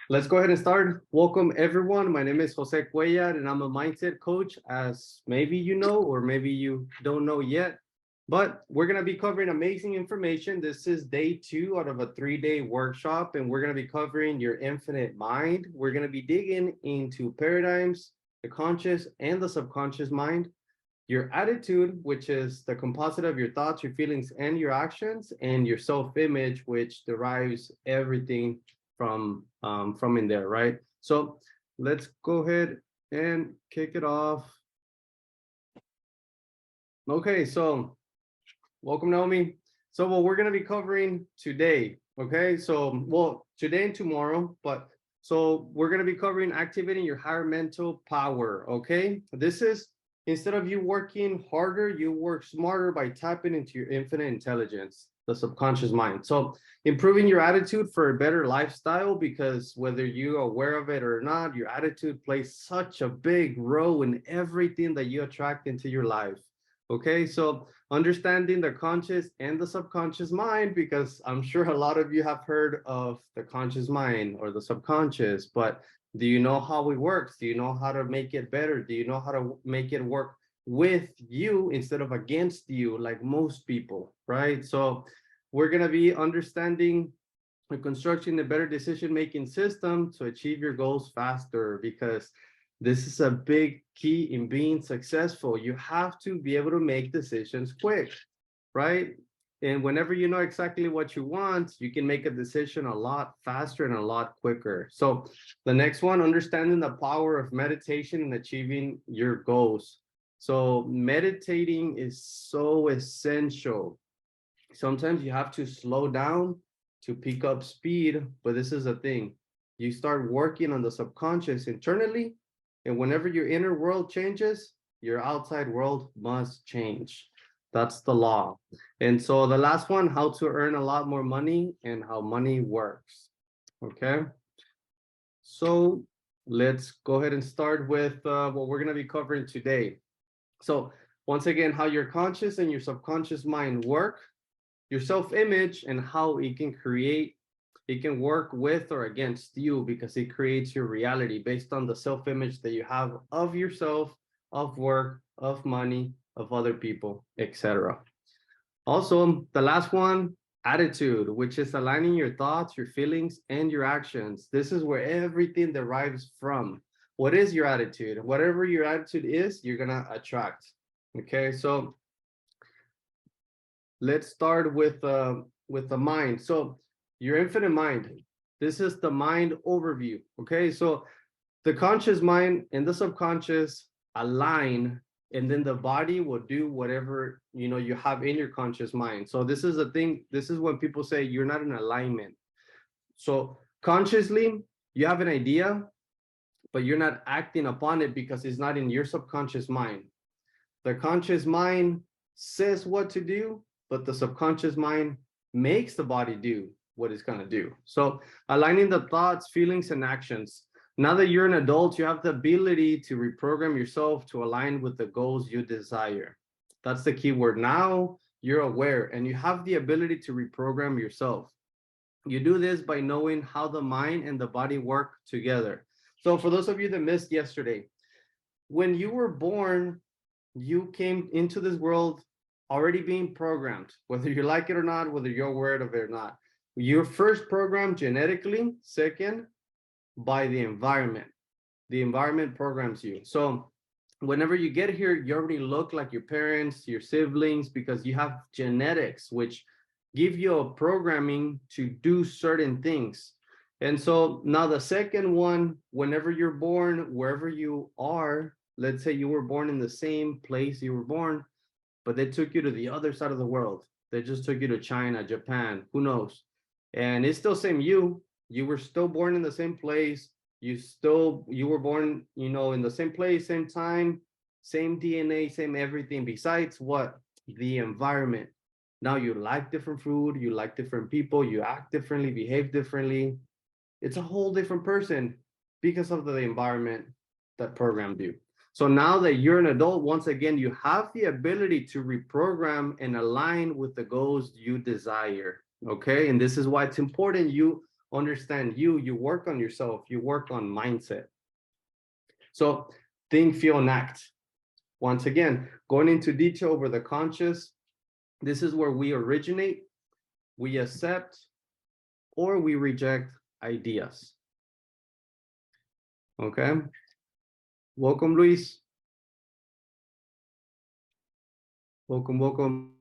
Let's go ahead and start. Welcome, everyone. My name is Jose Cuellar, and I'm a mindset coach, as maybe you know, or maybe you don't know yet. But we're going to be covering amazing information. This is day 2 out of a 3-day workshop, and we're going to be covering your infinite mind. We're going to be digging into paradigms, the conscious and the subconscious mind, your attitude, which is the composite of your thoughts, your feelings, and your actions, and your self-image, which derives everything from in there, right? So let's go ahead and kick it off. Okay, so welcome, Naomi. So what we're gonna be covering today, okay? So today and tomorrow, but so we're gonna be covering activating your higher mental power, okay? This is instead of you working harder, you work smarter by tapping into your infinite intelligence, the subconscious mind. So improving your attitude for a better lifestyle, because whether you're aware of it or not, your attitude plays such a big role in everything that you attract into your life. Okay, so understanding the conscious and the subconscious mind, because I'm sure a lot of you have heard of the conscious mind or the subconscious, but do you know how it works? Do you know how to make it better? Do you know how to make it work with you instead of against you, like most people, right? So we're going to be understanding and constructing a better decision-making system to achieve your goals faster, because this is a big key in being successful. You have to be able to make decisions quick, right? And whenever you know exactly what you want, you can make a decision a lot faster and a lot quicker. So the next one, understanding the power of meditation and achieving your goals. So meditating is so essential. Sometimes you have to slow down to pick up speed, but this is the thing. You start working on the subconscious internally, and whenever your inner world changes, your outside world must change. That's the law. And so the last one, how to earn a lot more money and how money works. Okay. So let's go ahead and start with what we're going to be covering today. So once again, how your conscious and your subconscious mind work, your self-image, and how it can work with or against you, because it creates your reality based on the self-image that you have of yourself, of work, of money, of other people, etc. Also, the last one, attitude, which is aligning your thoughts, your feelings, and your actions. This is where everything derives from. What is your attitude? Whatever your attitude is, you're gonna attract. Okay, so let's start with the mind. So your infinite mind. This is the mind overview. Okay, so the conscious mind and the subconscious align, and then the body will do whatever you have in your conscious mind. So this is the thing. This is when people say you're not in alignment. So consciously, you have an idea, but you're not acting upon it because it's not in your subconscious mind. The conscious mind says what to do, but the subconscious mind makes the body do what it's going to do. So aligning the thoughts, feelings, and actions. Now that you're an adult, you have the ability to reprogram yourself to align with the goals you desire. That's the key word. Now you're aware and you have the ability to reprogram yourself. You do this by knowing how the mind and the body work together. So for those of you that missed yesterday, when you were born, you came into this world already being programmed, whether you like it or not, whether you're aware of it or not. You're first programmed genetically, second, by the environment. The environment programs you. So whenever you get here, you already look like your parents, your siblings, because you have genetics, which give you a programming to do certain things. And so now the second one, whenever you're born, wherever you are, let's say you were born in the same place you were born, but they took you to the other side of the world. They just took you to China, Japan, who knows? And it's still same you. You were still born in the same place. You were born, in the same place, same time, same DNA, same everything. Besides what? The environment. Now you like different food, you like different people, you act differently, behave differently. It's a whole different person because of the environment that programmed you. So now that you're an adult, once again, you have the ability to reprogram and align with the goals you desire. Okay. And this is why it's important you understand you work on yourself, you work on mindset. So think, feel, and act. Once again, going into detail over the conscious, this is where we originate, we accept, or we reject ideas. Okay. Welcome, Luis. Welcome.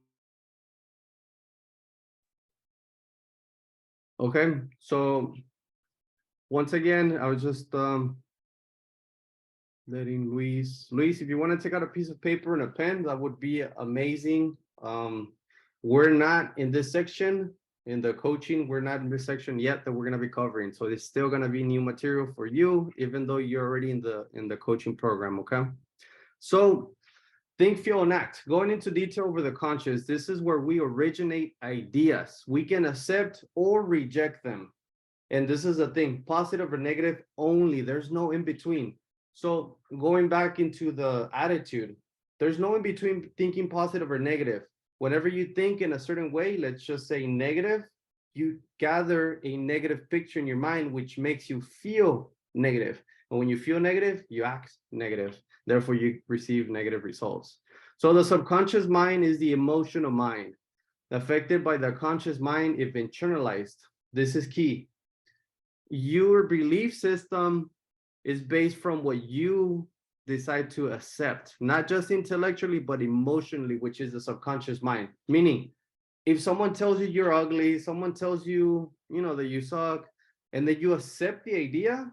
Okay, so once again, I was just letting Luis, if you want to take out a piece of paper and a pen, that would be amazing. We're not in this section, in the coaching, we're not in this section yet that we're going to be covering. So it's still going to be new material for you, even though you're already in the coaching program, okay? So think, feel, and act. Going into detail over the conscious, this is where we originate ideas. We can accept or reject them. And this is the thing, positive or negative only. There's no in between. So going back into the attitude, there's no in between thinking positive or negative. Whenever you think in a certain way, let's just say negative, you gather a negative picture in your mind, which makes you feel negative. And when you feel negative, you act negative. Therefore, you receive negative results. So the subconscious mind is the emotional mind, affected by the conscious mind if internalized. This is key. Your belief system is based from what you decide to accept, not just intellectually, but emotionally, which is the subconscious mind. Meaning, if someone tells you you're ugly, someone tells you, that you suck, and then you accept the idea,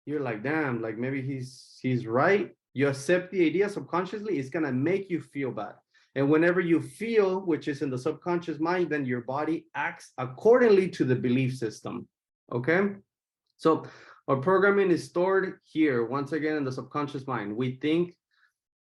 you're like, damn, like maybe he's right. You accept the idea subconsciously, it's gonna make you feel bad. And whenever you feel, which is in the subconscious mind, then your body acts accordingly to the belief system. Okay, so our programming is stored here once again in the subconscious mind. We think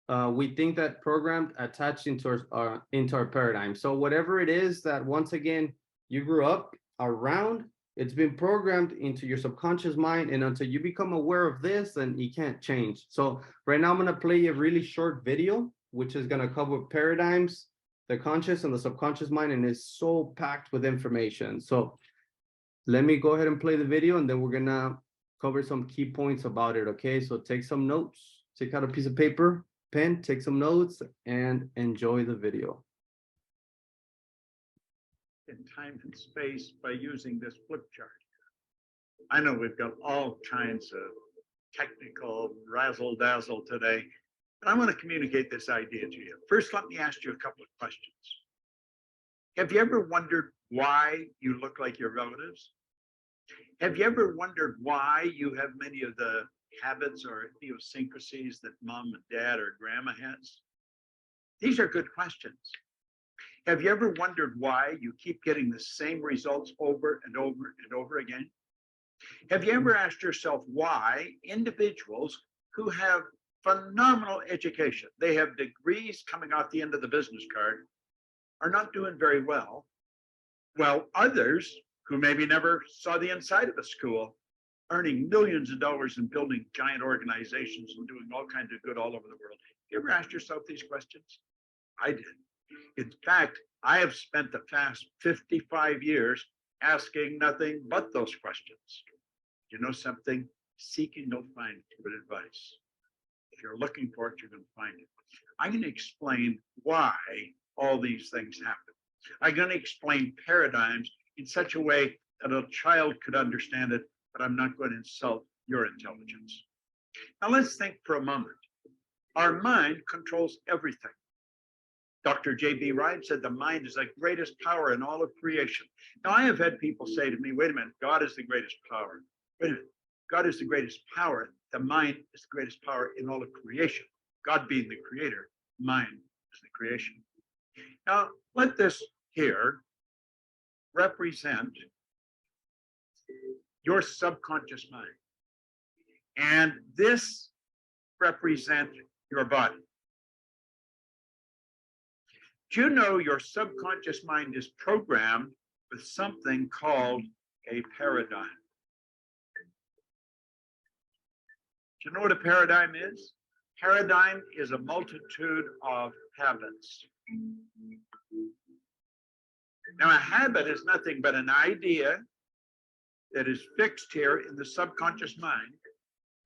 that programmed attached into our paradigm. So whatever it is that once again you grew up around, it's been programmed into your subconscious mind, and until you become aware of this, then you can't change. So right now I'm going to play a really short video, which is going to cover paradigms, the conscious and the subconscious mind, and it's so packed with information. So let me go ahead and play the video, and then we're gonna cover some key points about it, okay? So take some notes, take out a piece of paper, pen, take some notes, and enjoy the video. In time and space by using this flip chart. I know we've got all kinds of technical razzle-dazzle today, but I want to communicate this idea to you. First, let me ask you a couple of questions. Have you ever wondered why you look like your relatives? Have you ever wondered why you have many of the habits or idiosyncrasies that mom and dad or grandma has? These are good questions. Have you ever wondered why you keep getting the same results over and over and over again? Have you ever asked yourself why individuals who have phenomenal education, they have degrees coming out the end of the business card, are not doing very well, while others who maybe never saw the inside of a school, earning millions of dollars and building giant organizations and doing all kinds of good all over the world? You ever asked yourself these questions? I did. In fact, I have spent the past 55 years asking nothing but those questions. You know something? Seek and you'll find good advice. If you're looking for it, you're going to find it. I'm going to explain why all these things happen. I'm going to explain paradigms in such a way that a child could understand it, but I'm not going to insult your intelligence. Now let's think for a moment. Our mind controls everything. Dr. J.B. Ryan said the mind is the greatest power in all of creation. Now, I have had people say to me, wait a minute, God is the greatest power. Wait a minute, God is the greatest power. The mind is the greatest power in all of creation. God being the creator, mind is the creation. Now, let this here represent your subconscious mind. And this represents your body. Do you know your subconscious mind is programmed with something called a paradigm? Do you know what a paradigm is? Paradigm is a multitude of habits. Now, a habit is nothing but an idea that is fixed here in the subconscious mind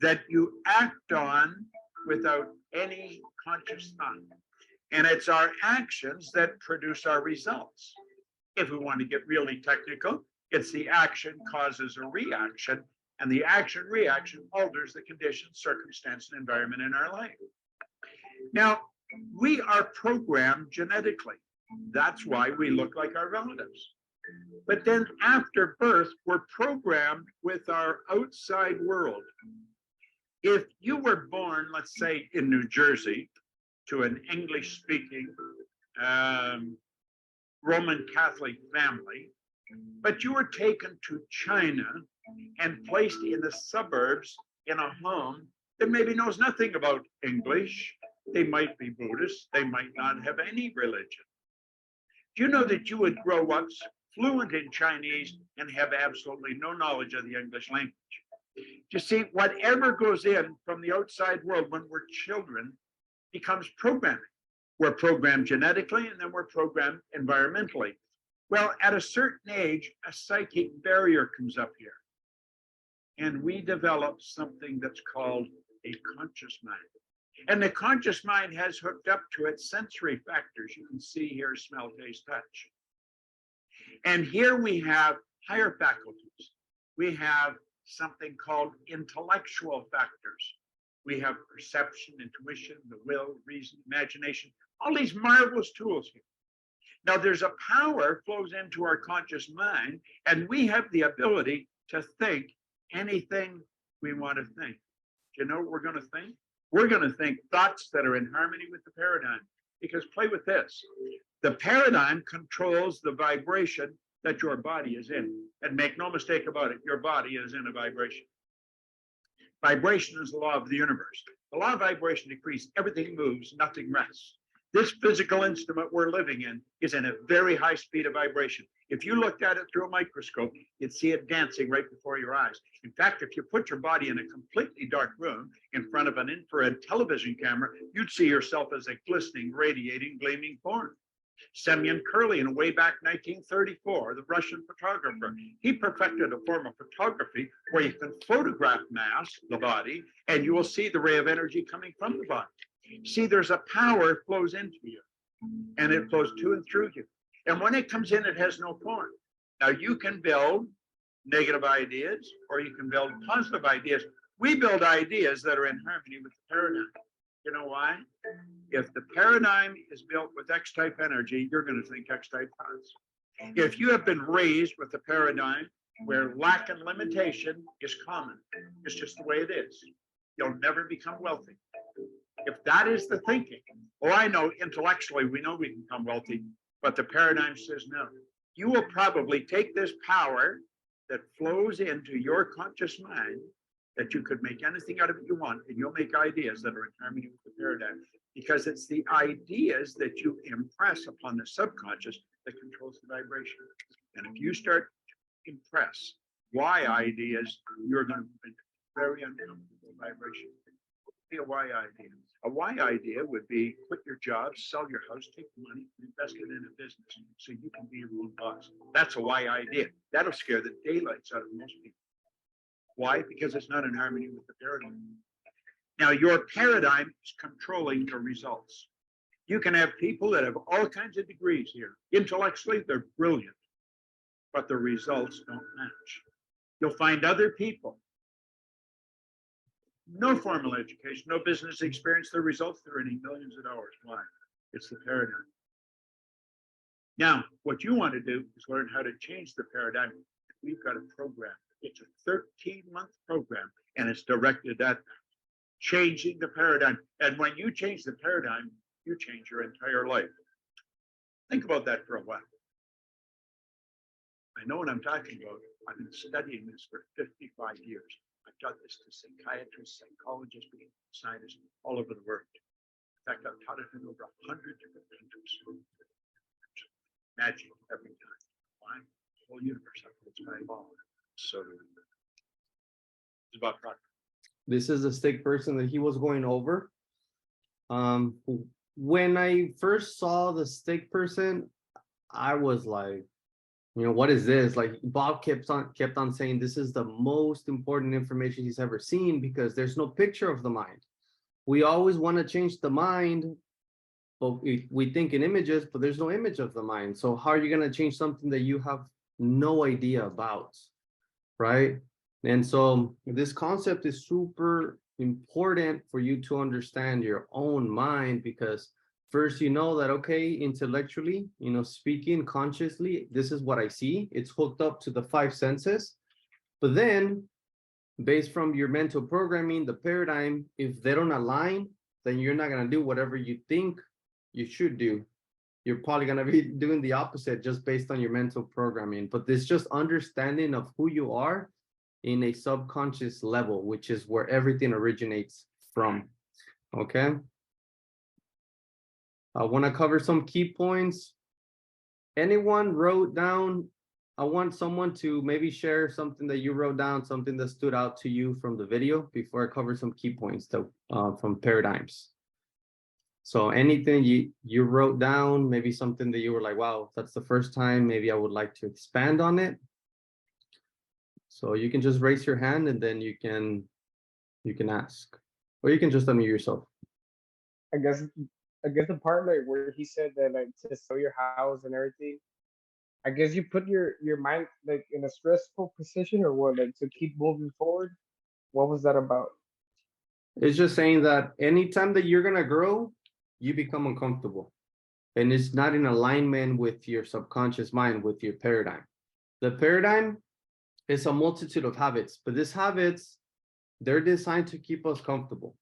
that you act on without any conscious thought. And it's our actions that produce our results. If we want to get really technical, it's the action causes a reaction, and the action reaction alters the conditions, circumstance, and environment in our life. Now, we are programmed genetically. That's why we look like our relatives. But then after birth, we're programmed with our outside world. If you were born, let's say, in New Jersey, to an English-speaking Roman Catholic family, but you were taken to China and placed in the suburbs in a home that maybe knows nothing about English, they might be Buddhist, they might not have any religion. Do you know that you would grow up fluent in Chinese and have absolutely no knowledge of the English language? You see, whatever goes in from the outside world when we're children becomes programming. We're programmed genetically, and then we're programmed environmentally. Well, at a certain age, a psychic barrier comes up here. And we develop something that's called a conscious mind. And the conscious mind has hooked up to its sensory factors. You can see here, smell, taste, touch. And here we have higher faculties. We have something called intellectual factors. We have perception, intuition, the will, reason, imagination, all these marvelous tools here. Now, there's a power flows into our conscious mind, and we have the ability to think anything we want to think. Do you know what we're going to think? We're going to think thoughts that are in harmony with the paradigm. Because play with this. The paradigm controls the vibration that your body is in. And make no mistake about it, your body is in a vibration. Vibration is the law of the universe. The law of vibration decrees, everything moves, nothing rests. This physical instrument we're living in is in a very high speed of vibration. If you looked at it through a microscope, you'd see it dancing right before your eyes. In fact, if you put your body in a completely dark room in front of an infrared television camera, you'd see yourself as a glistening, radiating, gleaming form. Semyon Kurlin, way back 1934, the Russian photographer, he perfected a form of photography where you can photograph mass, the body, and you will see the ray of energy coming from the body. See, there's a power flows into you, and it flows to and through you. And when it comes in, it has no form. Now, you can build negative ideas, or you can build positive ideas. We build ideas that are in harmony with the paradigm. You know why? If the paradigm is built with X-type energy, you're going to think X-type thoughts. If you have been raised with a paradigm where lack and limitation is common, it's just the way it is, you'll never become wealthy. If that is the thinking, oh, I know intellectually we know we can become wealthy, but the paradigm says no. You will probably take this power that flows into your conscious mind, that you could make anything out of it you want, and you'll make ideas that are in harmony with the paradigm, because it's the ideas that you impress upon the subconscious that controls the vibration. And if you start to impress why ideas, you're going to make very uncomfortable vibration. Be a why idea. A why idea would be quit your job, sell your house, take the money, invest it in a business so you can be your own boss. That's a why idea. That'll scare the daylights out of most people. Why? Because it's not in harmony with the paradigm. Now, your paradigm is controlling your results. You can have people that have all kinds of degrees here. Intellectually, they're brilliant, but the results don't match. You'll find other people, no formal education, no business experience, their results, they're earning millions of dollars. Why? It's the paradigm. Now, what you want to do is learn how to change the paradigm. We've got a program. It's a 13-month program, and it's directed at changing the paradigm. And when you change the paradigm, you change your entire life. Think about that for a while. I know what I'm talking about. I've been studying this for 55 years. I've taught this to psychiatrists, psychologists, scientists all over the world. In fact, I've taught it in over 100 different countries. Magic every time. Why? The whole universe operates by law. So it's about progress. This is the stick person that he was going over. When I first saw the stick person, I was like, what is this? Like Bob kept on saying this is the most important information he's ever seen because there's no picture of the mind. We always want to change the mind, but we think in images, but there's no image of the mind. So how are you going to change something that you have no idea about, right? And so this concept is super important for you to understand your own mind, because first, you know that, okay, intellectually, speaking consciously, this is what I see. It's hooked up to the five senses. But then based from your mental programming, the paradigm, if they don't align, then you're not going to do whatever you think you should do. You're probably going to be doing the opposite just based on your mental programming. But this just understanding of who you are in a subconscious level, which is where everything originates from. Okay. I want to cover some key points. Anyone wrote down? I want someone to maybe share something that you wrote down, something that stood out to you from the video before I cover some key points that, from paradigms. So anything you wrote down, maybe something that you were like, wow, that's the first time, maybe I would like to expand on it. So you can just raise your hand and then you can ask, or you can just unmute yourself. I guess the part like where he said that like to sell your house and everything, I guess you put your mind like in a stressful position or what, like to keep moving forward. What was that about? It's just saying that anytime that you're gonna grow, you become uncomfortable. And it's not in alignment with your subconscious mind, with your paradigm. The paradigm is a multitude of habits, but these habits, they're designed to keep us comfortable.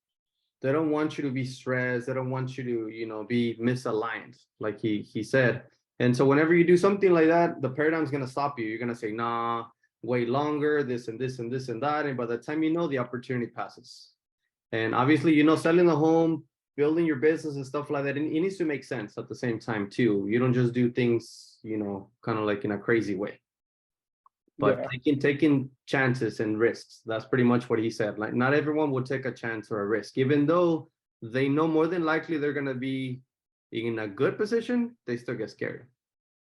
They don't want you to be stressed. They don't want you to, be misaligned, like he said. And so whenever you do something like that, the paradigm is going to stop you. You're going to say, nah, wait longer, this and this and this and that. And by the time you know, the opportunity passes. And obviously, selling a home, building your business and stuff like that, it needs to make sense at the same time too. You don't just do things, kind of like in a crazy way. But Yeah. taking chances and risks, that's pretty much what he said. Like, not everyone will take a chance or a risk, even though they know more than likely they're going to be in a good position, they still get scared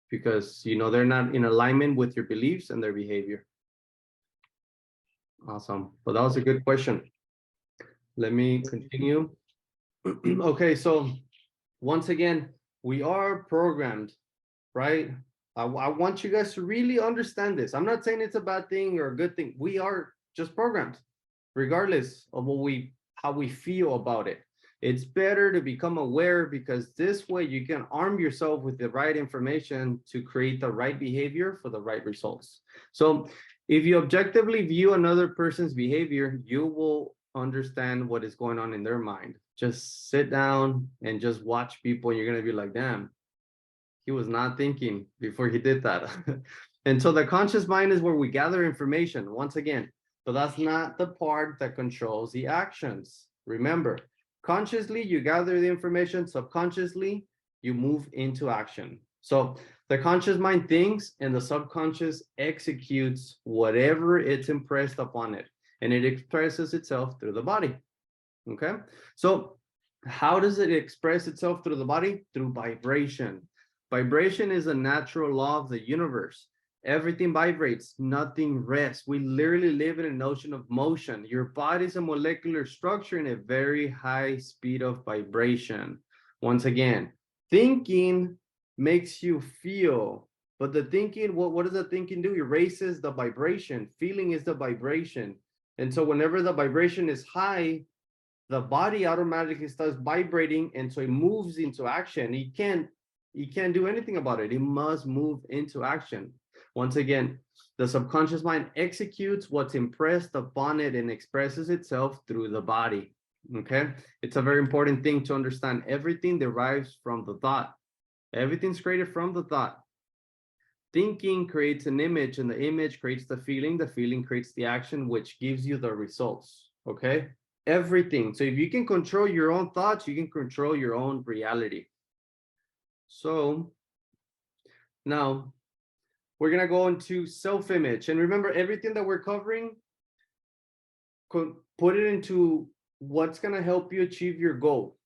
because, they're not in alignment with your beliefs and their behavior. Awesome. But that was a good question. Let me continue. Okay, so once again, we are programmed, right? I want you guys to really understand this. I'm not saying it's a bad thing or a good thing. We are just programmed, regardless of how we feel about it. It's better to become aware, because this way you can arm yourself with the right information to create the right behavior for the right results. So if you objectively view another person's behavior, you will understand what is going on in their mind. Just sit down and just watch people, and you're going to be like, damn, he was not thinking before he did that. And so the conscious mind is where we gather information once again, but that's not the part that controls the actions. Remember, consciously you gather the information, subconsciously you move into action. So the conscious mind thinks and the subconscious executes whatever it's impressed upon it, and it expresses itself through the body. Okay, so how does it express itself through the body? Through vibration. Vibration is a natural law of the universe. Everything vibrates, nothing rests. We literally live in an ocean of motion. Your body is a molecular structure in a very high speed of vibration. Once again, thinking makes you feel, but the thinking, what does the thinking do? It raises the vibration. Feeling is the vibration. And so whenever the vibration is high, the body automatically starts vibrating, and so it moves into action. It can't do anything about it. It must move into action. Once again, the subconscious mind executes what's impressed upon it and expresses itself through the body. Okay, it's a very important thing to understand. Everything derives from the thought. Everything's created from the thought. Thinking creates an image, and the image creates the feeling creates the action, which gives you the results. Okay, everything. So if you can control your own thoughts, you can control your own reality. So now we're going to go into self-image. And remember, everything that we're covering, put it into what's going to help you achieve your goal.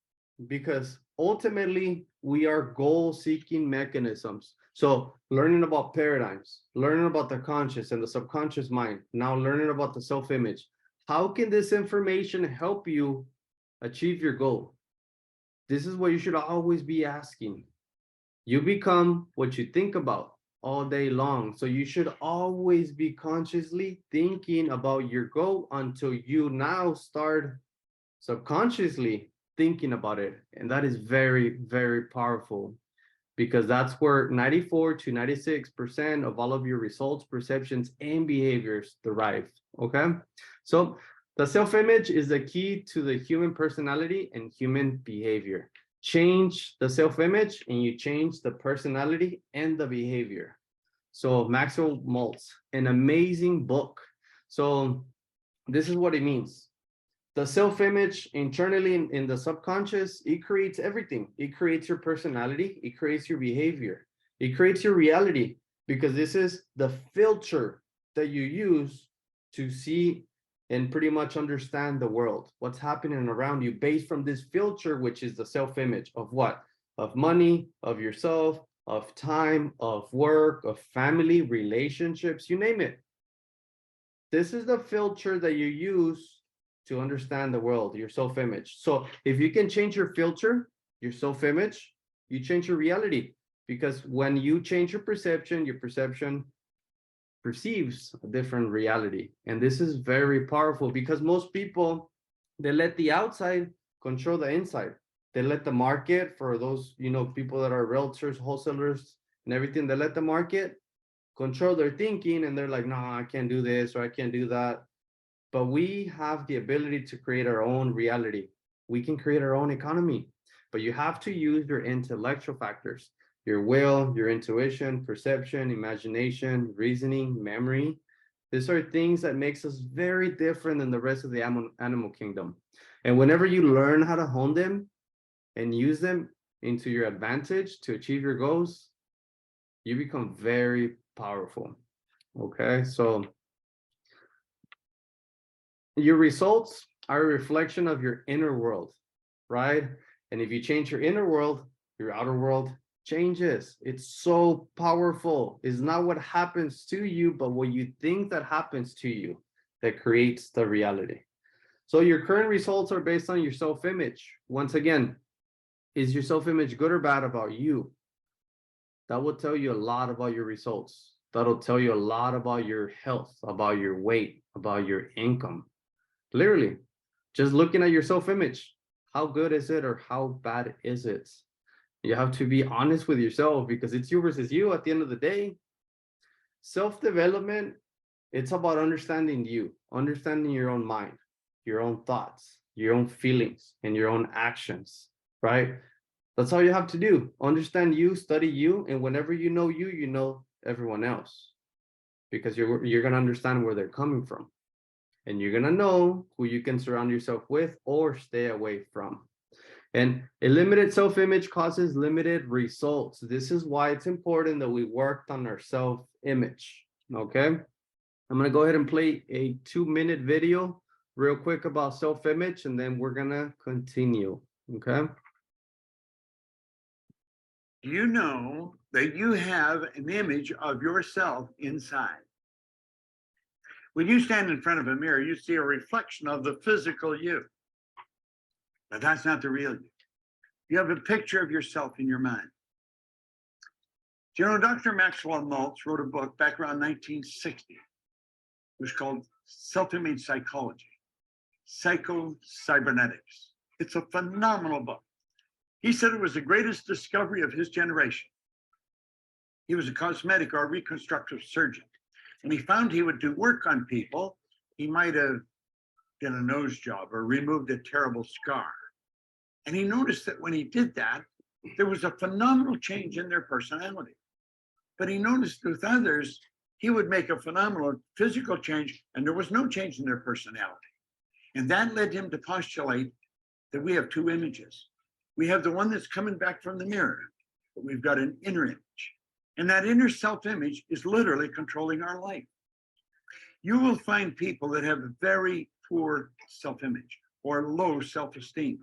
Because ultimately, we are goal-seeking mechanisms. So learning about paradigms, learning about the conscious and the subconscious mind, now learning about the self-image. How can this information help you achieve your goal? This is what you should always be asking. You become what you think about all day long. So you should always be consciously thinking about your goal until you now start subconsciously thinking about it. And that is very, very powerful, because that's where 94 to 96% of all of your results, perceptions, and behaviors derive. Okay. So the self-image is the key to the human personality and human behavior. Change the self-image and you change the personality and the behavior. So Maxwell Maltz, an amazing book. So this is what it means. The self-image internally in the subconscious, it creates everything. It creates your personality, it creates your behavior, it creates your reality, because this is the filter that you use to see and pretty much understand the world, what's happening around you based from this filter, which is the self-image of what? Of money, of yourself, of time, of work, of family, relationships, you name it. This is the filter that you use to understand the world, your self-image. So if you can change your filter, your self-image, you change your reality. Because when you change your perception perceives a different reality. And this is very powerful, because most people, they let the outside control the inside. They let the market, for those, people that are realtors, wholesalers, and everything, they let the market control their thinking, and they're like, no, I can't do this, or I can't do that. But we have the ability to create our own reality. We can create our own economy, but you have to use your intellectual factors, your will, your intuition, perception, imagination, reasoning, memory. These are things that makes us very different than the rest of the animal kingdom. And whenever you learn how to hone them and use them into your advantage to achieve your goals, you become very powerful. Okay, so your results are a reflection of your inner world, right? And if you change your inner world, your outer world changes. It's so powerful. It's not what happens to you, but what you think that happens to you that creates the reality. So your current results are based on your self-image. Once again, is your self-image good or bad about you? That will tell you a lot about your results. That'll tell you a lot about your health, about your weight, about your income. Literally, just looking at your self-image. How good is it or how bad is it? You have to be honest with yourself, because it's you versus you at the end of the day. Self-development, it's about understanding you, understanding your own mind, your own thoughts, your own feelings, and your own actions, right? That's all you have to do. Understand you, study you, and whenever you know everyone else, because you're gonna understand where they're coming from, and you're gonna know who you can surround yourself with or stay away from. And a limited self-image causes limited results. This is why it's important that we worked on our self-image. Okay, I'm gonna go ahead and play a 2-minute video real quick about self-image, and then we're gonna continue. Okay. Do you know that you have an image of yourself inside? When you stand in front of a mirror, you see a reflection of the physical you. But that's not the real you. You have a picture of yourself in your mind. Do you know Dr. Maxwell Maltz wrote a book back around 1960? It was called Self-Image Psychology, Psycho-Cybernetics. It's a phenomenal book. He said it was the greatest discovery of his generation. He was a cosmetic or reconstructive surgeon, and he found he would do work on people. He might have done a nose job or removed a terrible scar. And he noticed that when he did that, there was a phenomenal change in their personality. But he noticed with others, he would make a phenomenal physical change, and there was no change in their personality. And that led him to postulate that we have two images. We have the one that's coming back from the mirror, but we've got an inner image. And that inner self-image is literally controlling our life. You will find people that have a very poor self-image or low self-esteem.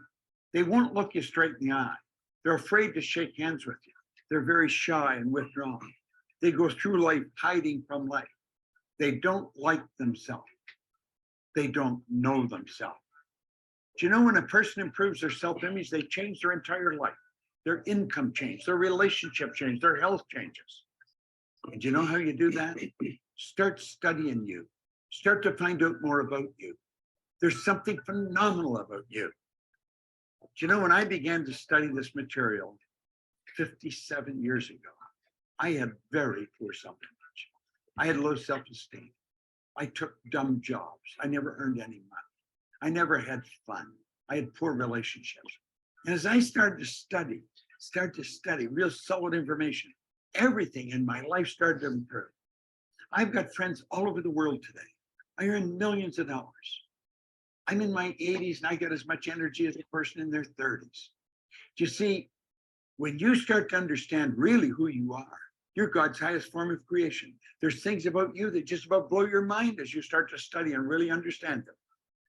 They won't look you straight in the eye. They're afraid to shake hands with you. They're very shy and withdrawn. They go through life hiding from life. They don't like themselves. They don't know themselves. Do you know when a person improves their self-image, they change their entire life? Their income changes, their relationship changes, their health changes. And do you know how you do that? Start studying you. Start to find out more about you. There's something phenomenal about you. Do you know when I began to study this material 57 years ago, I had very poor self-image. I had low self-esteem. I took dumb jobs. I never earned any money. I never had fun. I had poor relationships. And as I started to study real solid information, everything in my life started to improve. I've got friends all over the world today. I earn millions of dollars. I'm in my 80s and I got as much energy as a person in their 30s. You see, when you start to understand really who you are, you're God's highest form of creation. There's things about you that just about blow your mind as you start to study and really understand them.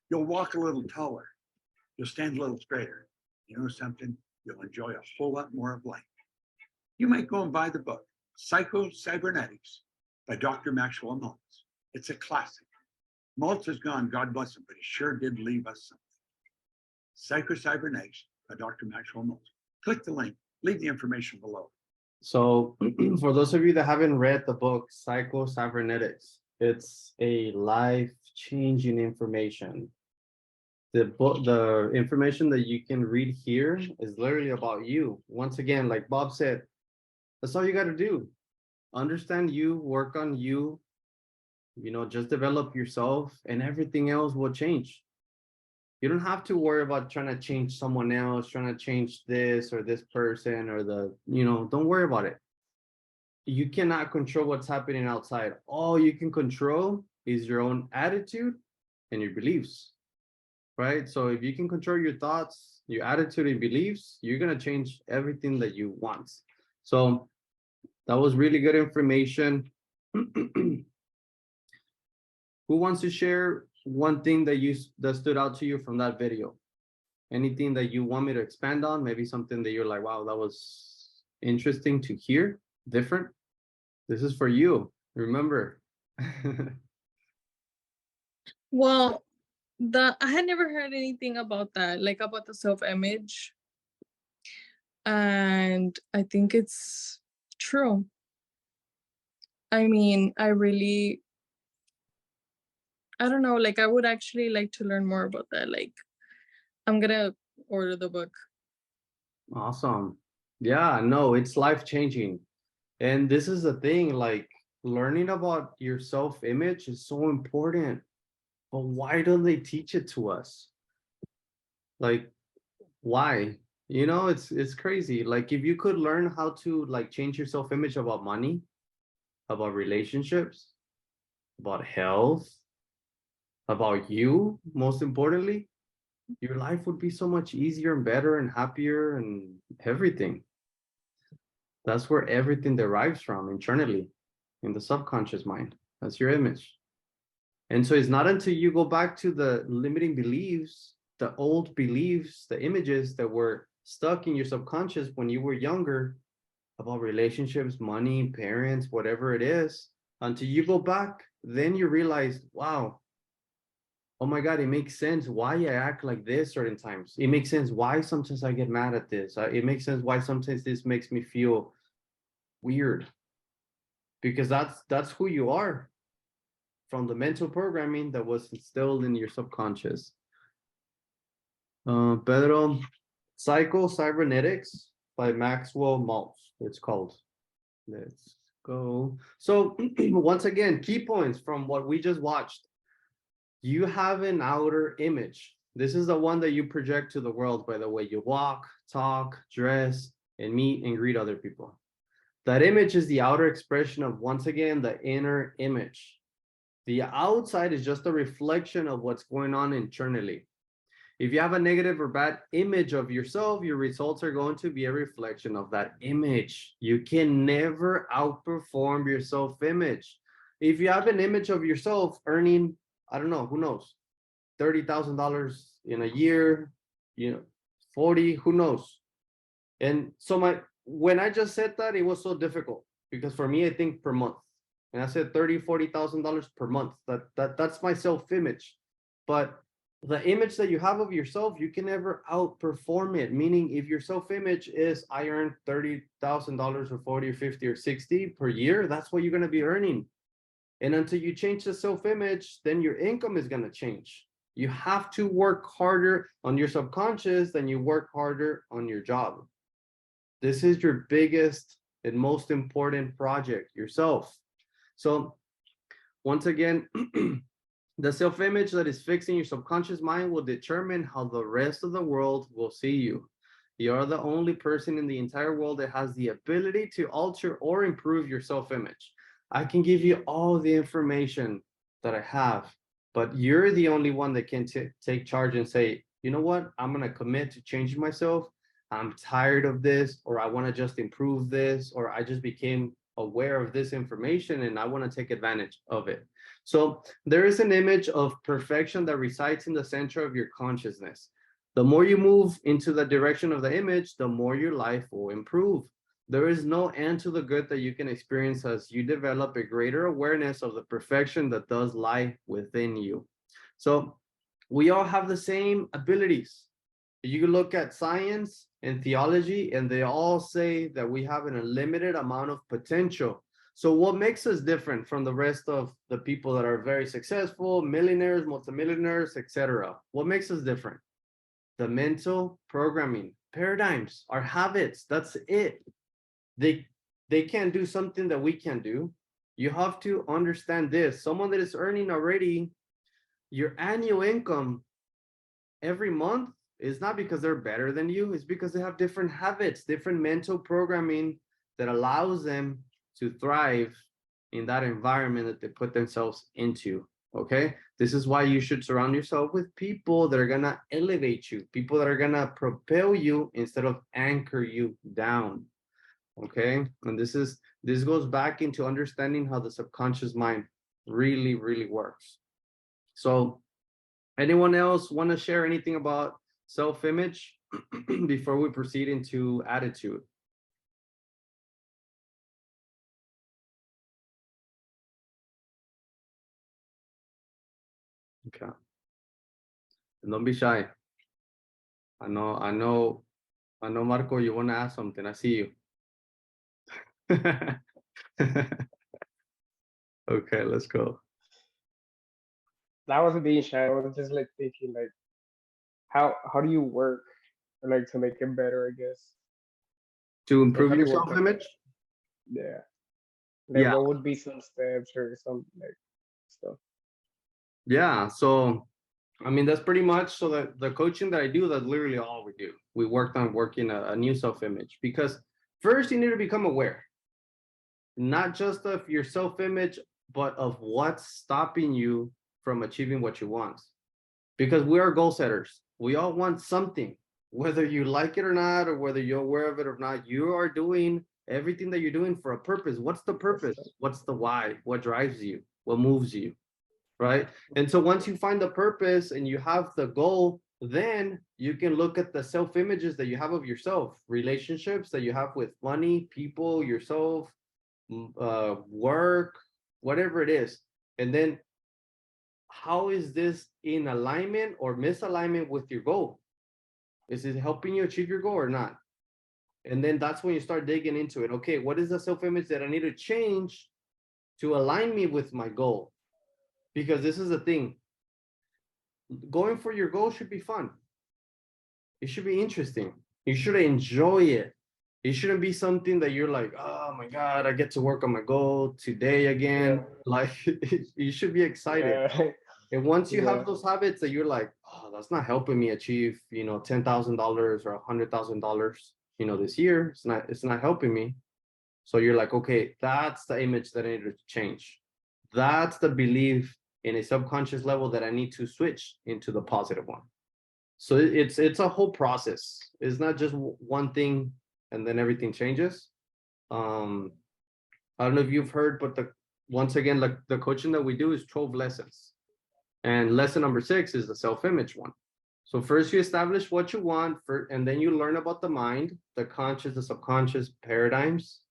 You'll walk a little taller. You'll stand a little straighter. You know something? You'll enjoy a whole lot more of life. You might go and buy the book, Psycho-Cybernetics by Dr. Maxwell Maltz. It's a classic. Maltz is gone, God bless him, but he sure did leave us something. Psycho-Cybernetics by Dr. Maxwell Maltz. Click the link, leave the information below. So for those of you that haven't read the book, Psycho-Cybernetics, it's a life-changing information. The book, the information that you can read here is literally about you. Once again, like Bob said, that's all you got to do. Understand you, work on you, just develop yourself and everything else will change. You don't have to worry about trying to change someone else, trying to change this or this person or don't worry about it. You cannot control what's happening outside. All you can control is your own attitude and your beliefs, right? So if you can control your thoughts, your attitude and beliefs, you're going to change everything that you want. So that was really good information. Who wants to share one thing that stood out to you from that video? Anything that you want me to expand on? Maybe something that you're like, wow, that was interesting to hear, different. This is for you. Remember. Well, I had never heard anything about that, like about the self-image. And I think it's true. I mean, I don't know, like I would actually like to learn more about that. Like I'm gonna order the book. Awesome. Yeah, no, it's life-changing. And this is the thing, like learning about your self-image is so important. But why don't they teach it to us? Like, why? It's crazy. Like if you could learn how to like change your self-image about money, about relationships, about health, about you, most importantly, your life would be so much easier and better and happier and everything. That's where everything derives from internally in the subconscious mind. That's your image. And so it's not until you go back to the limiting beliefs, the old beliefs, the images that were stuck in your subconscious when you were younger about relationships, money, parents, whatever it is, until you go back, then you realize, wow, oh my God, it makes sense why I act like this certain times. It makes sense why sometimes I get mad at this. It makes sense why sometimes this makes me feel weird. Because that's who you are from the mental programming that was instilled in your subconscious. Pedro, Psycho-Cybernetics by Maxwell Maltz, it's called. Let's go. So once again, key points from what we just watched. You have an outer image. This is the one that you project to the world by the way you walk, talk, dress, and meet and greet other people. That image is the outer expression of, once again, the inner image. The outside is just a reflection of what's going on internally. If you have a negative or bad image of yourself, your results are going to be a reflection of that image. You can never outperform your self-image. If you have an image of yourself earning, I don't know, who knows, $30,000 in a year, 40, who knows? And so when I just said that, it was so difficult because for me, I think per month. And I said $30,000-$40,000 per month. That's my self-image. But the image that you have of yourself, you can never outperform it. Meaning, if your self-image is I earn $30,000 or 40 or 50 or 60 per year, that's what you're gonna be earning. And until you change the self-image, then your income is gonna change. You have to work harder on your subconscious than you work harder on your job. This is your biggest and most important project, yourself. So once again, the self-image that is fixed in your subconscious mind will determine how the rest of the world will see you. You are the only person in the entire world that has the ability to alter or improve your self-image. I can give you all the information that I have, but you're the only one that can take charge and say, you know what, I'm going to commit to changing myself. I'm tired of this, or I want to just improve this, or I just became aware of this information and I want to take advantage of it. So there is an image of perfection that resides in the center of your consciousness. The more you move into the direction of the image, the more your life will improve. There is no end to the good that you can experience as you develop a greater awareness of the perfection that does lie within you. So we all have the same abilities. You can look at science and theology, and they all say that we have an unlimited amount of potential. So what makes us different from the rest of the people that are very successful, millionaires, multimillionaires, etc.? What makes us different? The mental programming, paradigms, our habits, that's it. They can't do something that we can do. You have to understand this. Someone that is earning already your annual income every month is not because they're better than you. It's because they have different habits, different mental programming that allows them to thrive in that environment that they put themselves into. Okay, this is why you should surround yourself with people that are gonna elevate you, people that are gonna propel you instead of anchor you down. Okay, and this goes back into understanding how the subconscious mind really works. So anyone else want to share anything about self-image before we proceed into attitude? Okay, and don't be shy. I know, Marco, you want to ask something. I see you. Okay, let's go. That wasn't being shy. I was just like thinking like how do you work or like to make it better, I guess. To Like improve how do your you work on self-image? that? Yeah. Like Yeah, what would be some steps or some like stuff? yeah. So I mean, that's pretty much so that the coaching that I do, that's literally all we do. We worked on working a new self-image because first you need to become aware, not just of your self-image, but of what's stopping you from achieving what you want. Because we are goal setters. We all want something, whether you like it or not, or whether you're aware of it or not. You are doing everything that you're doing for a purpose. What's the purpose? What's the why? What drives you? What moves you? Right? And so once you find the purpose and you have the goal, then you can look at the self-images that you have of yourself, relationships that you have with money, people, yourself, work, whatever it is. And then how is this in alignment or misalignment with your goal? Is it helping you achieve your goal or not? And then that's when you start digging into it. Okay, what is the self-image that I need to change to align me with my goal? Because this is the thing. Going for your goal should be fun. It should be interesting. You should enjoy it. It shouldn't be something that you're like, oh my God, I get to work on my goal today again. Yeah. Like you should be excited. Yeah. And once you Yeah. have those habits that you're like, oh, that's not helping me achieve, $10,000 or $100,000, this year, it's not helping me. So you're like, okay, that's the image that I need to change. That's the belief in a subconscious level that I need to switch into the positive one. So it's a whole process. It's not just one thing and then everything changes. I don't know if you've heard, but once again, like the coaching that we do is 12 lessons. And lesson number 6 is the self-image one. So first you establish what you want and then you learn about the mind, the conscious, the subconscious paradigms.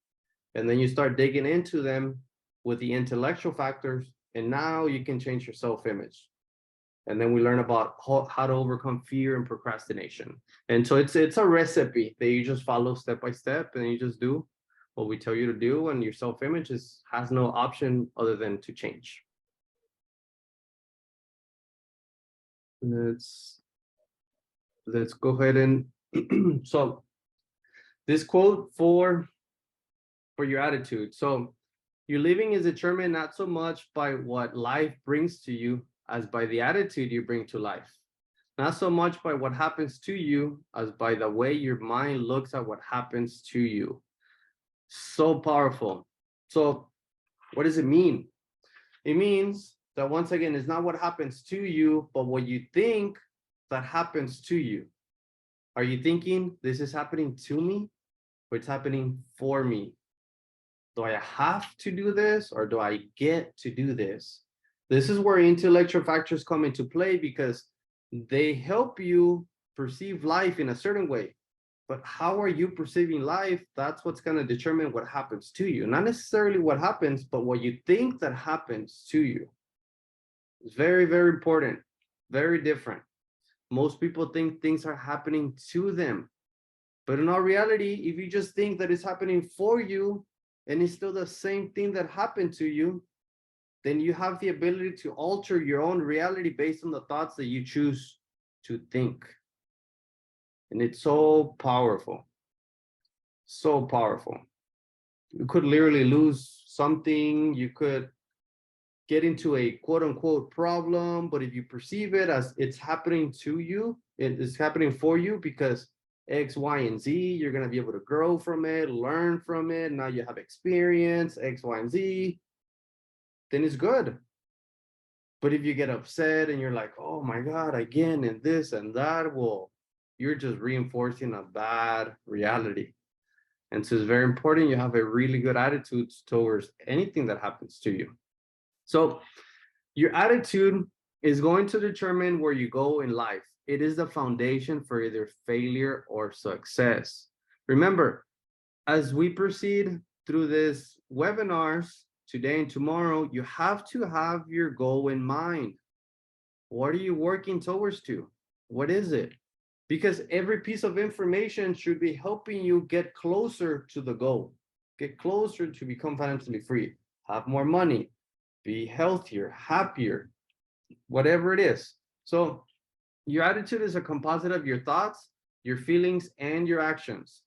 And then you start digging into them with the intellectual factors. And now you can change your self-image. And then we learn about how to overcome fear and procrastination. And so it's a recipe that you just follow step by step, and you just do what we tell you to do, and your self-image has no option other than to change. Let's go ahead and so this quote for your attitude. So your living is determined not so much by what life brings to you as by the attitude you bring to life. Not so much by what happens to you as by the way your mind looks at what happens to you. So powerful. So what does it mean? It means that once again, it's not what happens to you, but what you think that happens to you. Are you thinking this is happening to me or it's happening for me? Do I have to do this or do I get to do this? This is where intellectual factors come into play because they help you perceive life in a certain way. But how are you perceiving life? That's what's going to determine what happens to you. Not necessarily what happens, but what you think that happens to you. It's very, very important, very different. Most people think things are happening to them. But in all reality, if you just think that it's happening for you and it's still the same thing that happened to you, then you have the ability to alter your own reality based on the thoughts that you choose to think. And it's so powerful. So powerful. You could literally lose something. You could get into a quote unquote problem, but if you perceive it as it's happening to you, it is happening for you because X, Y, and Z, you're going to be able to grow from it, learn from it. Now you have experience, X, Y, and Z, then it's good. But if you get upset and you're like, oh my God, again, and this and that, well, you're just reinforcing a bad reality. And so it's very important you have a really good attitude towards anything that happens to you. So your attitude is going to determine where you go in life. It is the foundation for either failure or success. Remember, as we proceed through this webinars today and tomorrow, you have to have your goal in mind. What are you working towards to? What is it? Because every piece of information should be helping you get closer to the goal, get closer to become financially free, have more money, be healthier, happier, whatever it is. So your attitude is a composite of your thoughts, your feelings, and your actions.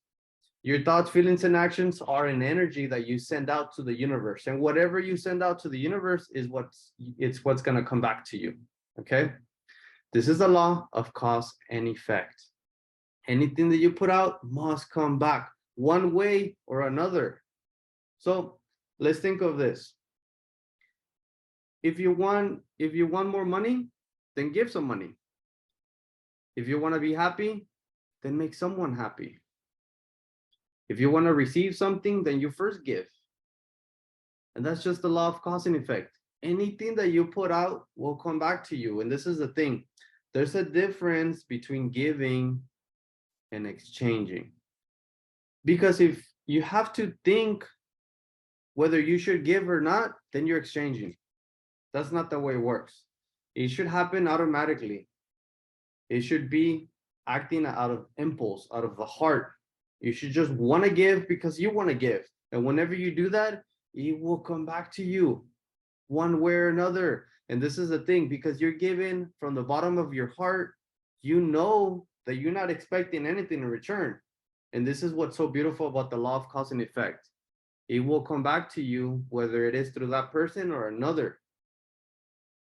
Your thoughts, feelings, and actions are an energy that you send out to the universe. And whatever you send out to the universe is what's going to come back to you. Okay? This is the law of cause and effect. Anything that you put out must come back one way or another. So let's think of this. If you want more money, then give some money. If you want to be happy, then make someone happy. If you want to receive something, then you first give. And that's just the law of cause and effect. Anything that you put out will come back to you. And this is the thing. There's a difference between giving and exchanging. Because if you have to think whether you should give or not, then you're exchanging. That's not the way it works. It should happen automatically. It should be acting out of impulse, out of the heart. You should just want to give because you want to give. And whenever you do that, it will come back to you one way or another. And this is the thing, because you're giving from the bottom of your heart, you know that you're not expecting anything in return. And this is what's so beautiful about the law of cause and effect. It will come back to you, whether it is through that person or another.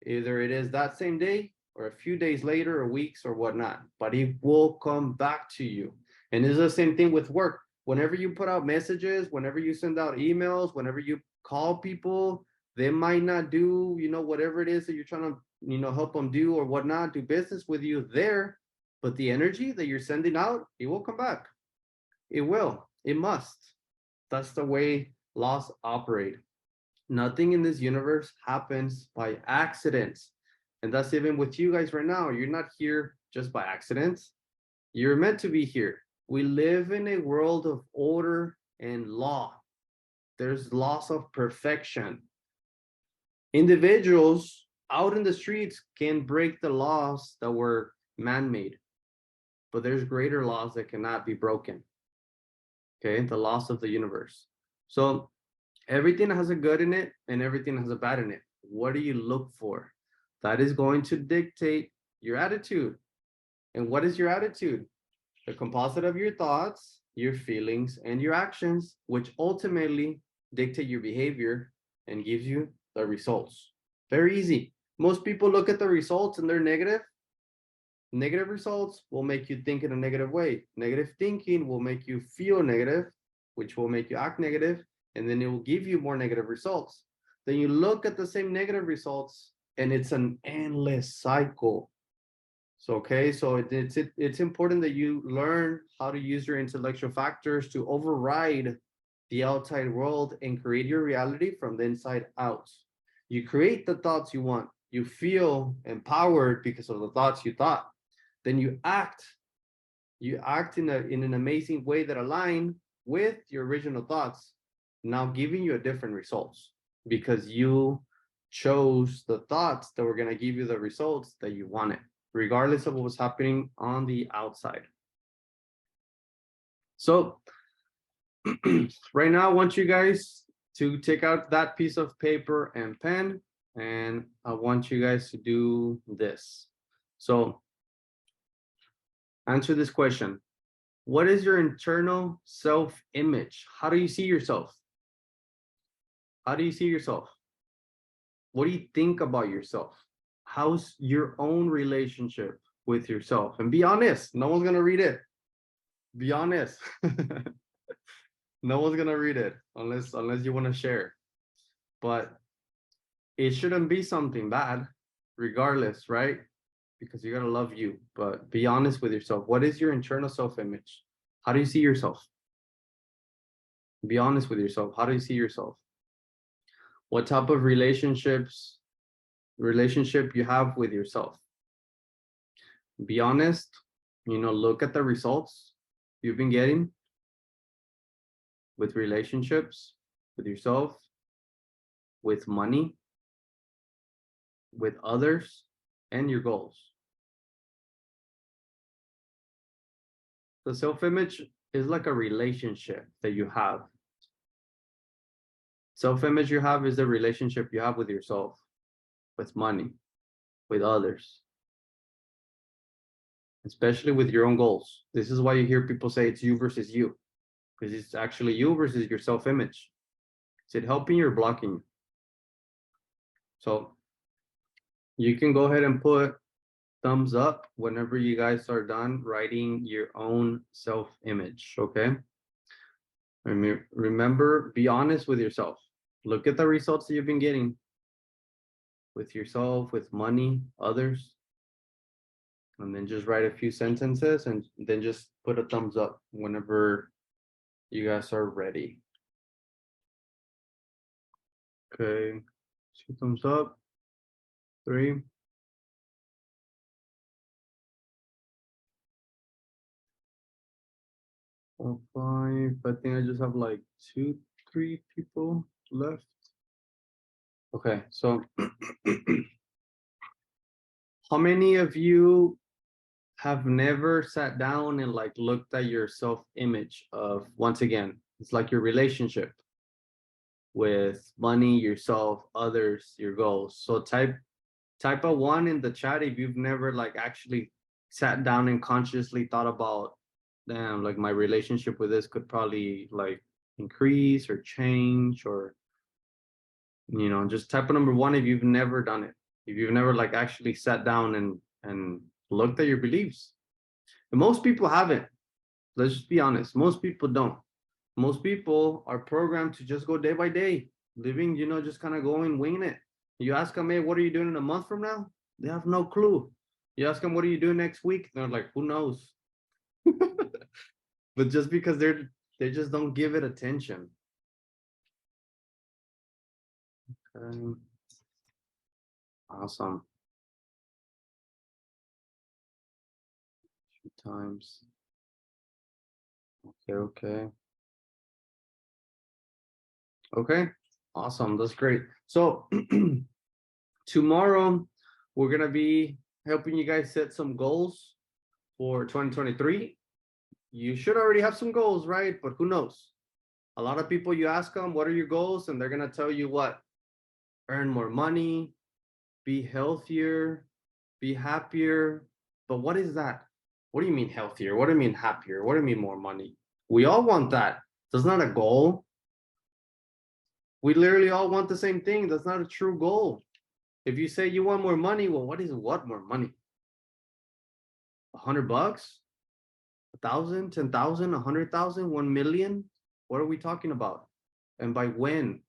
Either it is that same day or a few days later or weeks or whatnot, but it will come back to you. And it's the same thing with work. Whenever you put out messages, whenever you send out emails, whenever you call people, they might not do, whatever it is that you're trying to, help them do or whatnot, do business with you there. But the energy that you're sending out, it will come back. It will. It must. That's the way laws operate. Nothing in this universe happens by accident. And that's even with you guys right now. You're not here just by accident. You're meant to be here. We live in a world of order and law. There's laws of perfection. Individuals out in the streets can break the laws that were man-made, but there's greater laws that cannot be broken. Okay, the laws of the universe. So everything has a good in it and everything has a bad in it. What do you look for? That is going to dictate your attitude. And what is your attitude? The composite of your thoughts, your feelings, and your actions, which ultimately dictate your behavior and gives you the results. Very easy. Most people look at the results and they're negative. Negative results will make you think in a negative way. Negative thinking will make you feel negative, which will make you act negative, and then it will give you more negative results. Then you look at the same negative results and it's an endless cycle. So, okay, so it's important that you learn how to use your intellectual factors to override the outside world and create your reality from the inside out. You create the thoughts you want. You feel empowered because of the thoughts you thought. Then you act in an amazing way that align with your original thoughts, now giving you a different results because you chose the thoughts that were going to give you the results that you wanted, regardless of what was happening on the outside. So right now, I want you guys to take out that piece of paper and pen, and I want you guys to do this. So answer this question. What is your internal self-image? How do you see yourself? How do you see yourself? What do you think about yourself? How's your own relationship with yourself? And be honest, no one's gonna read it. Be honest. No one's gonna read it unless you want to share. But it shouldn't be something bad, regardless, right? Because you gotta love you, but be honest with yourself. What is your internal self-image? How do you see yourself? Be honest with yourself. How do you see yourself? What type of relationship you have with yourself? Be honest, look at the results you've been getting with relationships, with yourself, with money, with others, and your goals. The self-image is like a relationship that you have. Self-image you have is the relationship you have with yourself, with money, with others, especially with your own goals. This is why you hear people say it's you versus you, because it's actually you versus your self-image. Is it helping you or blocking you? So you can go ahead and put thumbs up whenever you guys are done writing your own self-image, okay? Remember, be honest with yourself. Look at the results that you've been getting with yourself, with money, others, and then just write a few sentences and then just put a thumbs up whenever you guys are ready. Okay, 2 thumbs up, 3. Or 5. I think I just have like 2, 3 people left. Okay, so how many of you have never sat down and like looked at your self-image of, once again, it's like your relationship with money, yourself, others, your goals. So type a 1 in the chat if you've never like actually sat down and consciously thought about, damn, like my relationship with this could probably like increase or change, or just type a number 1 if you've never done it, if you've never like actually sat down and looked at your beliefs. And most people haven't. Let's just be honest, most people don't. Most people are programmed to just go day by day, living, just kind of going, winging it. You ask them, hey, what are you doing in a month from now? They have no clue. You ask them, what are you doing next week? They're like, who knows? But just because they just don't give it attention. Awesome. times. Okay. Okay, awesome. That's great. So tomorrow we're gonna be helping you guys set some goals for 2023. You should already have some goals, right? But who knows? A lot of people, you ask them, what are your goals? And they're gonna tell you what? Earn more money, be healthier, be happier. But what is that? What do you mean healthier? What do you mean happier? What do you mean more money? We all want that. That's not a goal. We literally all want the same thing. That's not a true goal. If you say you want more money, well, what more money? $100? 1,000, 10,000, 100,000, 1 million? What are we talking about? And by when?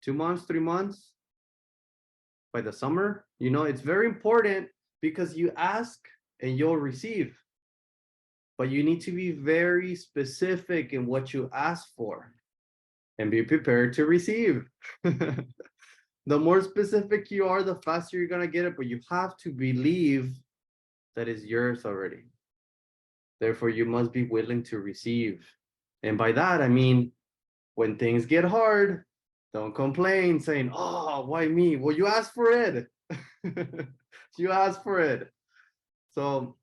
2 months, 3 months? By the summer? You know, it's very important because you ask and you'll receive. But you need to be very specific in what you ask for and be prepared to receive. The more specific you are, the faster you're gonna get it, but you have to believe that is yours already. Therefore, you must be willing to receive. And by that, I mean, when things get hard, don't complain saying, oh, why me? Well, you asked for it. You asked for it. So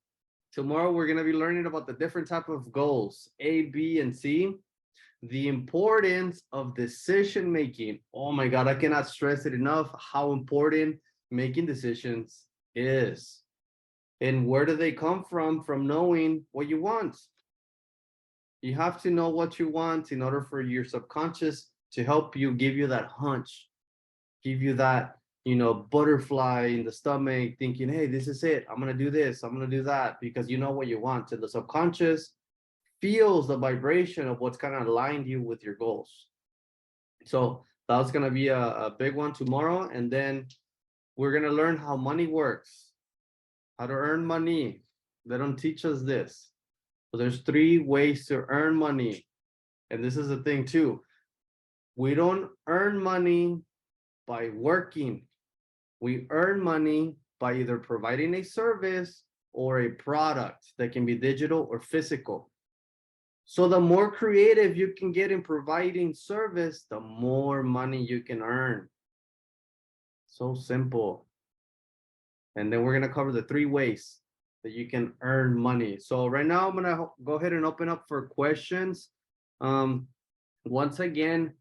tomorrow we're gonna be learning about the different type of goals, A, B, and C. The importance of decision making. Oh my God, I cannot stress it enough how important making decisions is. And where do they come from? From knowing what you want. You have to know what you want in order for your subconscious to help you, give you that hunch, give you that, butterfly in the stomach, thinking, hey, this is it. I'm going to do this. I'm going to do that, because you know what you want. And the subconscious feels the vibration of what's kind of aligned you with your goals. So that's going to be a big one tomorrow. And then we're going to learn how money works, how to earn money. They don't teach us this. So there's 3 ways to earn money. And this is the thing too. We don't earn money by working. We earn money by either providing a service or a product that can be digital or physical. So the more creative you can get in providing service, the more money you can earn. So simple. And then we're going to cover the 3 ways that you can earn money. So right now I'm going to go ahead and open up for questions. Once again,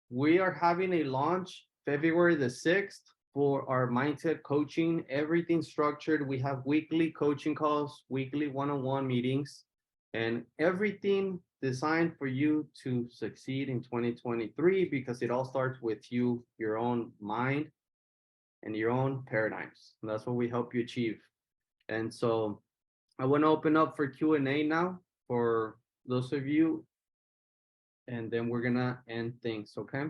we are having a launch February the 6th for our mindset coaching, everything structured. We have weekly coaching calls, weekly one-on-one meetings, and everything designed for you to succeed in 2023, because it all starts with you, your own mind, and your own paradigms. And that's what we help you achieve. And so I want to open up for Q&A now for those of you, and then we're gonna end things, okay?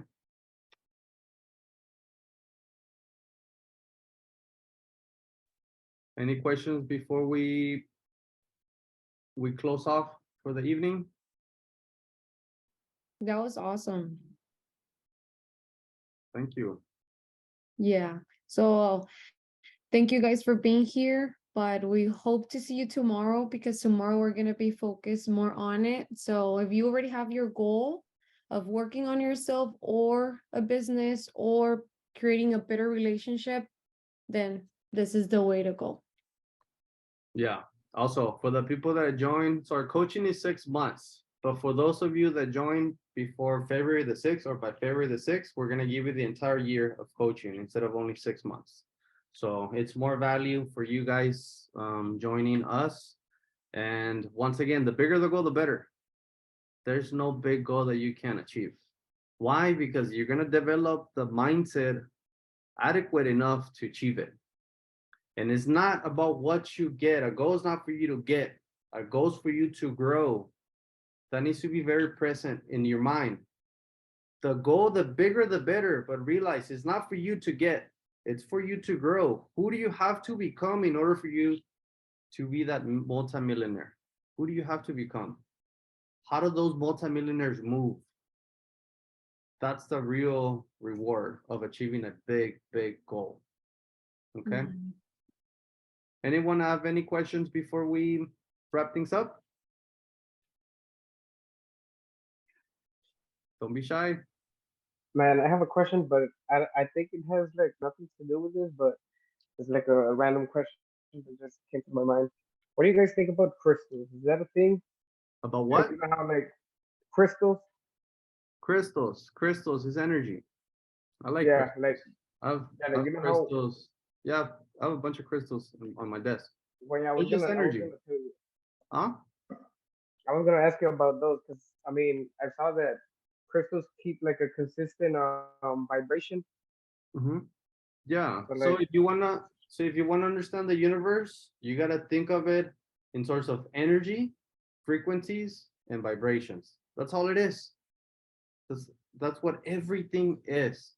Any questions before we close off for the evening? That was awesome. Thank you. Yeah. So thank you guys for being here, but we hope to see you tomorrow, because tomorrow we're going to be focused more on it. So if you already have your goal of working on yourself or a business or creating a better relationship, then this is the way to go. Yeah. Also, for the people that join, so our coaching is 6 months. But for those of you that join before February the 6th or by February the 6th, we're going to give you the entire year of coaching instead of only 6 months. So it's more value for you guys joining us. And once again, the bigger the goal, the better. There's no big goal that you can't achieve. Why? Because you're going to develop the mindset adequate enough to achieve it. And it's not about what you get. A goal is not for you to get. A goal is for you to grow. That needs to be very present in your mind. The goal, the bigger, the better. But realize it's not for you to get. It's for you to grow. Who do you have to become in order for you to be that multimillionaire? Who do you have to become? How do those multimillionaires move? That's the real reward of achieving a big, big goal. Okay? Anyone have any questions before we wrap things up? Don't be shy. Man, I have a question, but I think it has like nothing to do with this, but it's like a random question that just came to my mind. What do you guys think about crystals? Is that a thing? About Like what? you know how like crystals? Crystals. Crystals is energy. I like Yeah, crystals. like I've, yeah, like I've you know how crystals. Yeah, I have a bunch of crystals on my desk. when I was It's just gonna I was energy. gonna tell you Huh? I was gonna ask you about those because I mean I saw that crystals keep like a consistent vibration. Hmm. Yeah. So So like if you wanna understand the universe, you gotta think of it in terms of energy, frequencies, and vibrations. That's all it is. That's that's what everything is.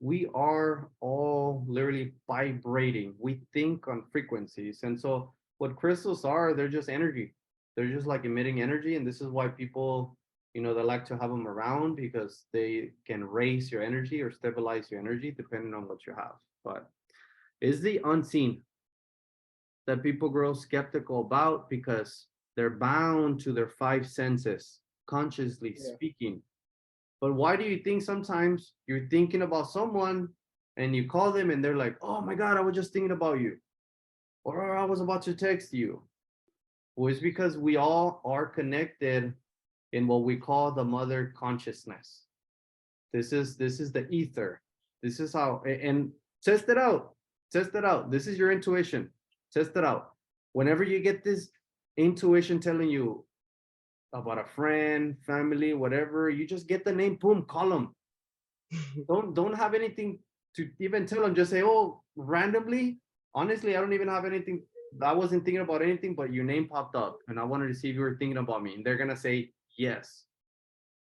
We are all literally vibrating. We think on frequencies. And so what crystals are, they're just energy. They're just like emitting energy. And this is why people, they like to have them around because they can raise your energy or stabilize your energy depending on what you have. But it's the unseen that people grow skeptical about because they're bound to their five senses, consciously yeah, speaking. But why do you think sometimes you're thinking about someone and you call them and they're like, oh my God, I was just thinking about you, or I was about to text you? Well, it's because we all are connected in what we call the mother consciousness. This is the ether. This is how, and test it out. Test it out. This is your intuition. Test it out. Whenever you get this intuition telling you about a friend, family, whatever, you just get the name, boom, call them. Don't have anything to even tell them. Just say, oh, randomly. Honestly, I don't even have anything. I wasn't thinking about anything, but your name popped up, and I wanted to see if you were thinking about me. And they're gonna say yes.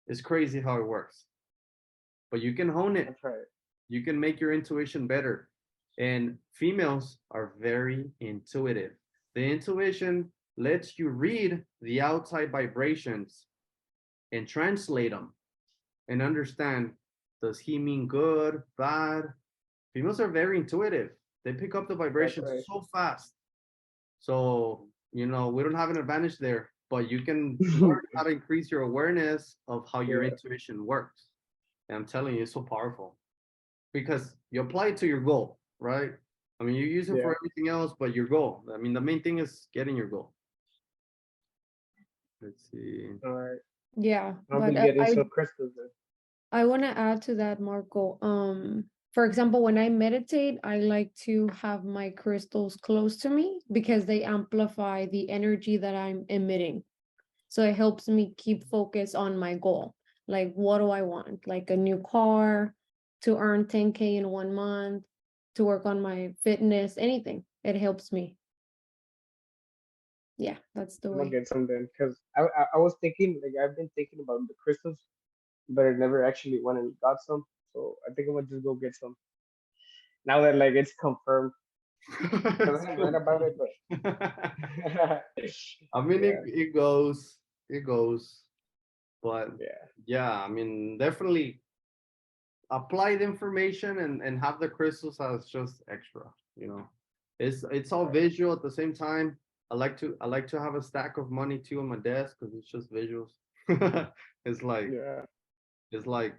It's crazy how it works, but you can hone it. that's right. You can make your intuition better. And females are very intuitive. The intuition lets you read the outside vibrations and translate them and understand, does he mean good, bad? Females are very intuitive. They pick up the That's vibrations right. so fast. So, we don't have an advantage there, but you can learn how to increase your awareness of how your Yeah, intuition works. And I'm telling you, it's so powerful because you apply it to your goal, right? I mean, you use it yeah. for everything else, but your goal. I mean, the main thing is getting your goal. Let's see. All right. Yeah, I'll but be getting I some crystals then. I want to add to that, Marco. For example, when I meditate, I like to have my crystals close to me because they amplify the energy that I'm emitting. So it helps me keep focus on my goal. Like, what do I want? Like a new car, to earn 10K in 1 month, to work on my fitness, anything. It helps me. Yeah, that's the I'm gonna way. get some then, cause I was thinking like I've been thinking about the crystals, but I never actually went and got some. So I think I'm gonna just go get some now that like it's confirmed. Cause I had read about it, but I mean, yeah, it goes, but yeah, yeah, I mean, definitely apply the information and have the crystals as just extra, you know. It's all right, visual at the same time. I like to have a stack of money too on my desk because it's just visuals. It's like yeah, it's like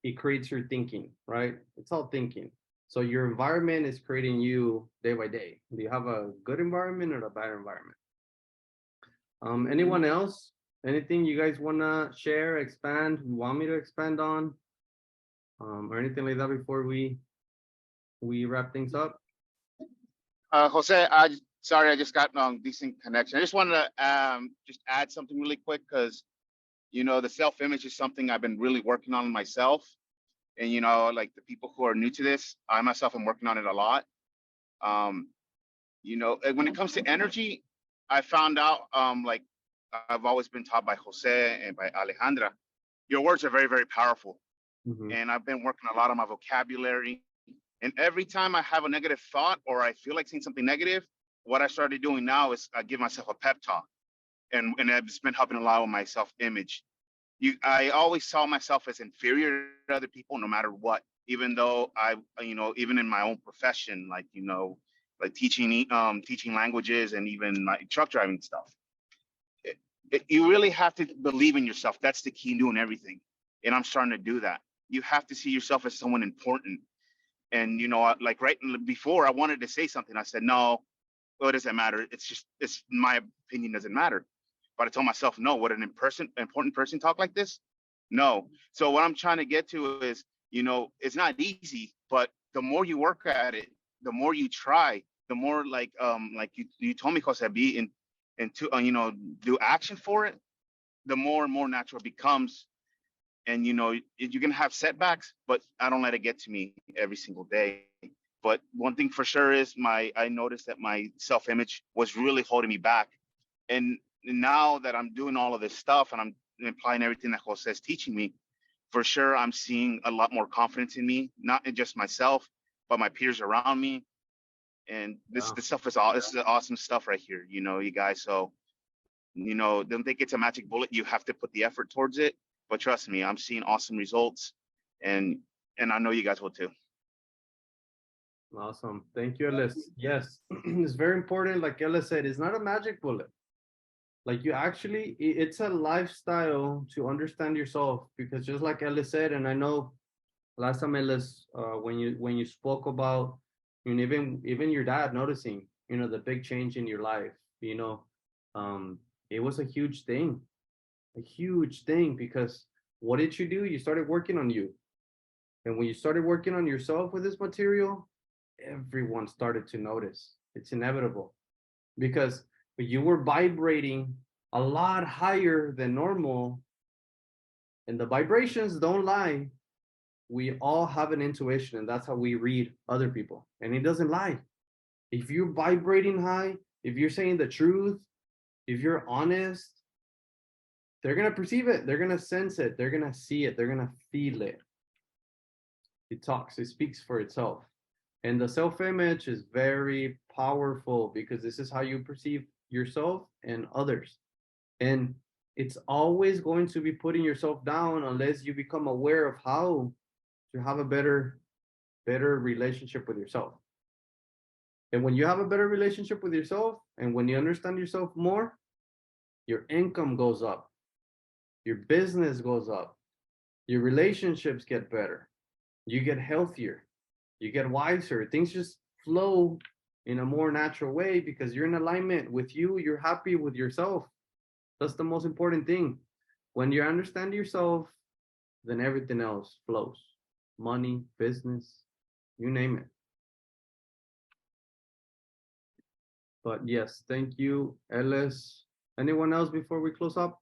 it creates your thinking, right? It's all thinking. So your environment is creating you day by day. Do you have a good environment or a bad environment? Anyone else? Anything you guys wanna share, expand, want me to expand on, or anything like that before we wrap things up? Jose, sorry, I just got decent connection. I just wanted to just add something really quick because the self-image is something I've been really working on myself, and like the people who are new to this, I myself am working on it a lot. Um, and when it comes to energy, I found out like I've always been taught by Jose and by Alejandra, your words are very, very powerful, Mhm. and I've been working a lot on my vocabulary. And every time I have a negative thought or I feel like saying something negative, what I started doing now is I give myself a pep talk. And it's been helping a lot with my self-image. I always saw myself as inferior to other people, no matter what, even though even in my own profession, like, like teaching languages and even like truck driving stuff. You really have to believe in yourself. That's the key in doing everything. And I'm starting to do that. You have to see yourself as someone important. And, like right before I wanted to say something, I said, no, well, it doesn't matter. It's my opinion doesn't matter. But I told myself, no, would an important person talk like this? No. So what I'm trying to get to is, it's not easy, but the more you work at it, the more you try, the more like you told me, Jose, be and to do action for it, the more and more natural it becomes. And you're gonna have setbacks, but I don't let it get to me every single day. But one thing for sure is I noticed that my self-image was really holding me back. And now that I'm doing all of this stuff and I'm applying everything that Jose is teaching me, for sure I'm seeing a lot more confidence in me, not in just myself, but my peers around me. And this stuff is all, this is awesome stuff right here, you guys. So, don't think it's a magic bullet. You have to put the effort towards it. But trust me, I'm seeing awesome results, and I know you guys will too. Awesome. Thank you, Ellis. Yes, it's very important. Like Ellis said, it's not a magic bullet. Like it's a lifestyle to understand yourself, because just like Ellis said, and I know last time Ellis, when you spoke about, even your dad noticing, the big change in your life, it was a huge thing, because what did you do? You started working on you. And when you started working on yourself with this material, everyone started to notice. It's inevitable, because you were vibrating a lot higher than normal. And the vibrations don't lie. We all have an intuition, and that's how we read other people. And it doesn't lie. If you're vibrating high, if you're saying the truth, if you're honest, they're going to perceive it. They're going to sense it. They're going to see it. They're going to feel it. It talks, it speaks for itself. And the self-image is very powerful, because this is how you perceive yourself and others. And it's always going to be putting yourself down unless you become aware of how to have a better relationship with yourself. And when you have a better relationship with yourself, and when you understand yourself more, your income goes up, your business goes up, your relationships get better, you get healthier, you get wiser, things just flow in a more natural way, because you're in alignment with you, you're happy with yourself. That's the most important thing. When you understand yourself, then everything else flows. Money, business, you name it. But yes, thank you, Ellis. Anyone else before we close up?